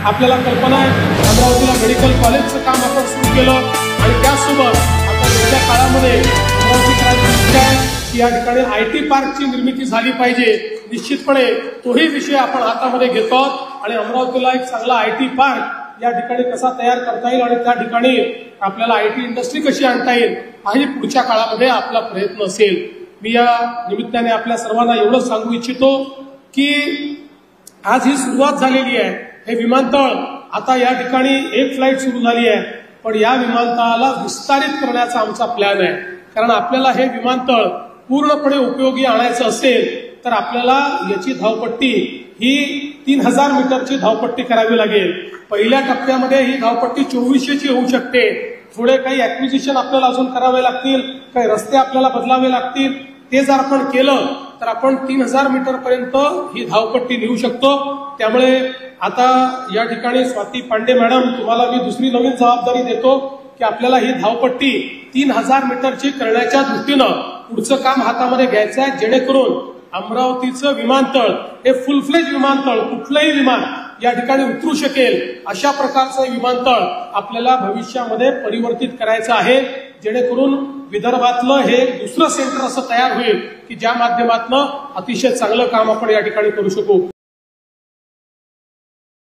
आपल्याला कल्पना आहे अमरावतीला मेडिकल कॉलेजचं काम आपण सुरू केलं आणि त्यासोबत आता येत्या काळामध्ये अमरावती क्रांती आहे की या ठिकाणी IT पार्कची निर्मिती झाली पाहिजे। निश्चितपणे तोही विषय आपण हातामध्ये घेतो आणि अमरावतीला एक चांगला IT पार्क या ठिकाणी कसा तयार करता येईल आणि त्या ठिकाणी आपल्याला IT इंडस्ट्री कशी आणता येईल हाही पुढच्या काळामध्ये आपला प्रयत्न असेल। मी या निमित्ताने आपल्या सर्वांना एवढंच सांगू इच्छितो की आज ही सुरुवात झालेली आहे। हे विमानतळ आता या ठिकाणी एक फ्लाइट सुरू झाली आहे, पण या विमानतळाला विस्तारित करण्याचा आमचा प्लॅन आहे। कारण आपल्याला हे विमानतळ पूर्णपणे उपयोगी आणायचं असेल तर आपल्याला याची धावपट्टी ही 3000 मीटरची धावपट्टी करावी लागेल। पहिल्या टप्प्यामध्ये ही धावपट्टी 2400ची होऊ शकते। थोडे काही ऍक्विजिशन आपल्याला अजून करावे लागतील, काही रस्ते आपल्याला बदलावे लागतील। ते जर आपण केलं तर आपण 3000 मीटर पर्यंत ही धावपट्टी नेऊ शकतो। त्यामुळे आता या ठिकाणी स्वाती पांडे मॅडम तुम्हाला मी दुसरी नवीन जबाबदारी देतो की आपल्याला ही धावपट्टी 3000 मीटरची करण्याच्या दृष्टीनं पुढचं काम हातामध्ये घ्यायचं आहे, जेणेकरून अमरावतीचं विमानतळ हे फुल फ्लेज विमानतळ कुठलंही विमान या ठिकाणी उतरू शकेल अशा प्रकारचं विमानतळ आपल्याला भविष्यामध्ये परिवर्तित करायचं आहे, जेणेकरून विदर्भातलं हे दुसरं सेंटर असं तयार होईल की ज्या माध्यमातून अतिशय चांगलं काम आपण या ठिकाणी करू शकू।